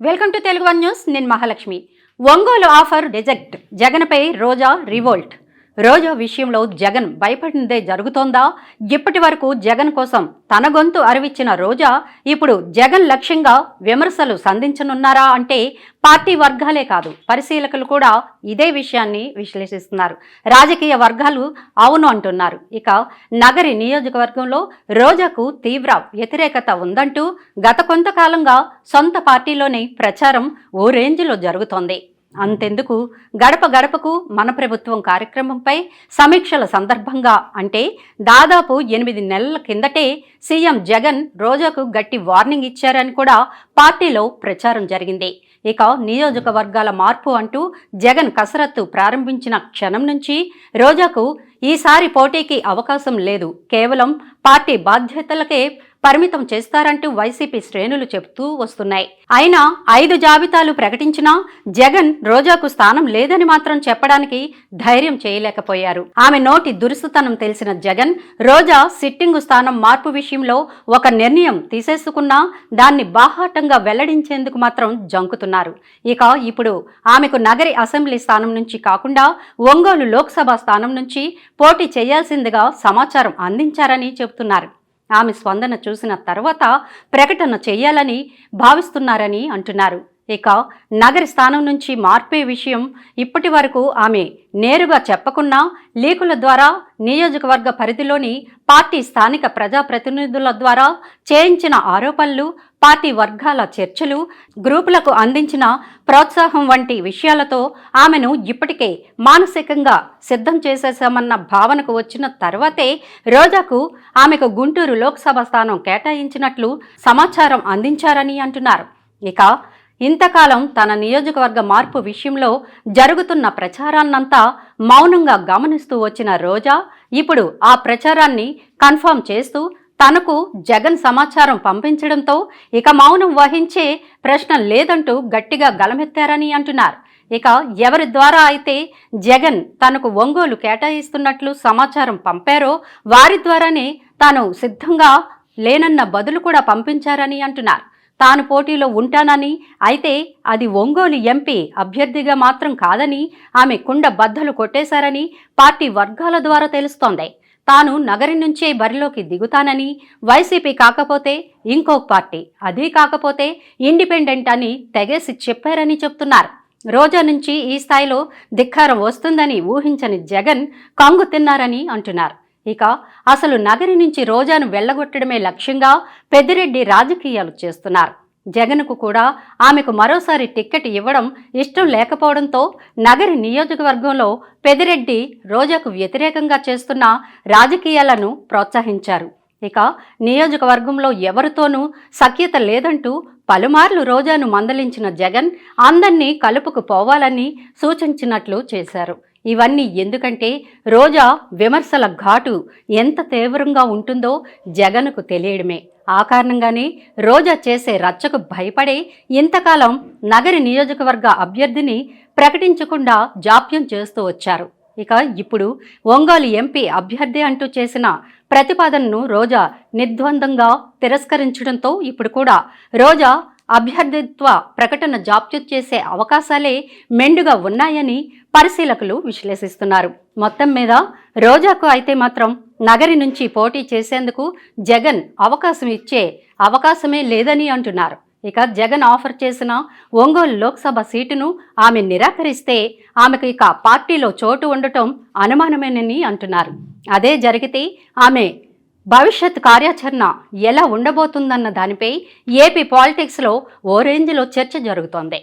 Welcome to Telugu one news. నేను Mahalakshmi. Ongole offer reject, జగన్పై రోజా revolt. రోజా విషయంలో జగన్ భయపడినదే జరుగుతోందా? ఇప్పటి వరకు జగన్ కోసం తన గొంతు అరవిచ్చిన రోజా ఇప్పుడు జగన్ లక్ష్యంగా విమర్శలు సంధించనున్నారా అంటే పార్టీ వర్గాలే కాదు, పరిశీలకులు కూడా ఇదే విషయాన్ని విశ్లేషిస్తున్నారు. రాజకీయ వర్గాలు అవును అంటున్నారు. ఇక నగరి నియోజకవర్గంలో రోజాకు తీవ్ర వ్యతిరేకత ఉందంటూ గత కొంతకాలంగా సొంత పార్టీలోనే ప్రచారం ఓ రేంజ్లో జరుగుతోంది. అంతెందుకు, గడప గడపకు మన ప్రభుత్వం కార్యక్రమంపై సమీక్షల సందర్భంగా అంటే దాదాపు 8 నెలల కిందటే సీఎం జగన్ రోజాకు గట్టి వార్నింగ్ ఇచ్చారని కూడా పార్టీలో ప్రచారం జరిగింది. ఇక నియోజకవర్గాల మార్పు అంటూ జగన్ కసరత్తు ప్రారంభించిన క్షణం నుంచి రోజాకు ఈసారి పోటీకి అవకాశం లేదు, కేవలం పార్టీ బాధ్యతలకే పరిమితం చేస్తారంటూ వైసీపీ శ్రేణులు చెబుతూ వస్తున్నాయి. అయినా 5 జాబితాలు ప్రకటించినా జగన్ రోజాకు స్థానం లేదని మాత్రం చెప్పడానికి ధైర్యం చేయలేకపోయారు. ఆమె నోటి దురుసుతనం తెలిసిన జగన్ రోజా సిట్టింగు స్థానం మార్పు విషయంలో ఒక నిర్ణయం తీసేసుకున్నా దాన్ని బాహాటంగా వెల్లడించేందుకు మాత్రం జంకుతున్నారు. ఇక ఇప్పుడు ఆమెకు నగరి అసెంబ్లీ స్థానం నుంచి కాకుండా ఒంగోలు లోక్సభ స్థానం నుంచి పోటీ చేయాల్సిందిగా సమాచారం అందించారని చెబుతున్నారు. ఆమె స్పందన చూసిన తర్వాత ప్రకటన చేయాలని భావిస్తున్నారని అంటున్నారు. ఇక నగరి స్థానం నుంచి మార్పే విషయం ఇప్పటి వరకు ఆమె నేరుగా చెప్పకున్నా లీకుల ద్వారా నియోజకవర్గ పరిధిలోని పార్టీ స్థానిక ప్రజాప్రతినిధుల ద్వారా చేయించిన ఆరోపణలు, పార్టీ వర్గాల చర్చలు, గ్రూపులకు అందించిన ప్రోత్సాహం వంటి విషయాలతో ఆమెను ఇప్పటికే మానసికంగా సిద్ధం చేసేశామన్న భావనకు వచ్చిన తర్వాతే రోజాకు ఆమెకు గుంటూరు లోక్సభ స్థానం కేటాయించినట్లు సమాచారం అందించారని అంటున్నారు. ఇక ఇంతకాలం తన నియోజకవర్గ మార్పు విషయంలో జరుగుతున్న ప్రచారాన్నంతా మౌనంగా గమనిస్తూ వచ్చిన రోజా ఇప్పుడు ఆ ప్రచారాన్ని కన్ఫర్మ్ చేస్తూ తనకు జగన్ సమాచారం పంపించడంతో ఇక మౌనం వహించే ప్రశ్న లేదంటూ గట్టిగా గలమెత్తారని అంటున్నారు. ఇక ఎవరి ద్వారా అయితే జగన్ తనకు ఒంగోలు కేటాయిస్తున్నట్లు సమాచారం పంపారో వారి ద్వారానే తాను సిద్ధంగా లేనన్న బదులు కూడా పంపించారని అంటున్నారు. తాను పోటీలో ఉంటానని, అయితే అది ఒంగోలు ఎంపీ అభ్యర్థిగా మాత్రం కాదని ఆమె కుండ బద్దలు కొట్టేశారని పార్టీ వర్గాల ద్వారా తెలుస్తోంది. తాను నగరి నుంచే బరిలోకి దిగుతానని, వైసీపీ కాకపోతే ఇంకో పార్టీ, అదీ కాకపోతే ఇండిపెండెంట్ అని తెగేసి చెప్పారని చెప్తున్నారు. రోజా నుంచి ఈ స్థాయిలో ధిక్కారం వస్తుందని ఊహించని జగన్ కంగు తిన్నారని అంటున్నారు. ఇక అసలు నగరి నుంచి రోజాను వెళ్లగొట్టడమే లక్ష్యంగా పెద్దిరెడ్డి రాజకీయాలు చేస్తున్నారు. జగన్కు కూడా ఆమెకు మరోసారి టిక్కెట్ ఇవ్వడం ఇష్టం లేకపోవడంతో నగరి నియోజకవర్గంలో పెద్దిరెడ్డి రోజాకు వ్యతిరేకంగా చేస్తున్న రాజకీయాలను ప్రోత్సహించారు. ఇక నియోజకవర్గంలో ఎవరితోనూ సఖ్యత లేదంటూ పలుమార్లు రోజాను మందలించిన జగన్ అందర్నీ కలుపుకు పోవాలని సూచించినట్లు చేశారు. ఇవన్నీ ఎందుకంటే రోజా విమర్శల ఘాటు ఎంత తీవ్రంగా ఉంటుందో జగన్కు తెలియడమే. ఆ కారణంగానే రోజా చేసే రచ్చకు భయపడే ఇంతకాలం నగరి నియోజకవర్గ అభ్యర్థిని ప్రకటించకుండా జాప్యం చేస్తూ వచ్చారు. ఇక ఇప్పుడు ఒంగోలు ఎంపీ అభ్యర్థి అంటూ చేసిన ప్రతిపాదనను రోజా నిర్ద్వందంగా తిరస్కరించడంతో ఇప్పుడు కూడా రోజా అభ్యర్థిత్వ ప్రకటన జాప్యం చేసే అవకాశాలే మెండుగా ఉన్నాయని పరిశీలకులు విశ్లేషిస్తున్నారు. మొత్తం మీద రోజాకు అయితే మాత్రం నగరి నుంచి పోటీ చేసేందుకు జగన్ అవకాశం ఇచ్చే అవకాశమే లేదని అంటున్నారు. ఇక జగన్ ఆఫర్ చేసిన ఒంగోలు లోక్సభ సీటును ఆమె నిరాకరిస్తే ఆమెకు ఇక పార్టీలో చోటు ఉండటం అనుమానమేనని అంటున్నారు. అదే జరిగితే ఆమె భవిష్యత్ కార్యాచరణ ఎలా ఉండబోతుందన్న దానిపై ఏపీ పాలిటిక్స్లో ఓ రేంజ్లో చర్చ జరుగుతోంది.